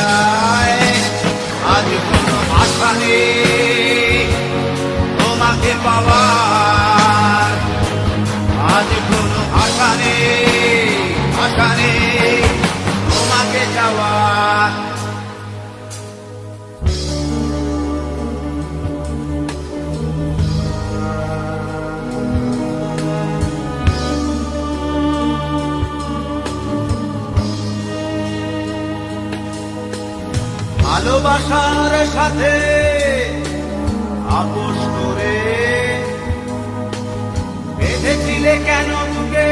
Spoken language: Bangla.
যায়। আজ কোনো আশা নেই তোমাকে পাওয়ার, আজ কোনো আশা নেই তোমাকে যাওয়ার। ভালোবাসার সাথে আপোষ করে বেঁধেছিলে কেন বুকে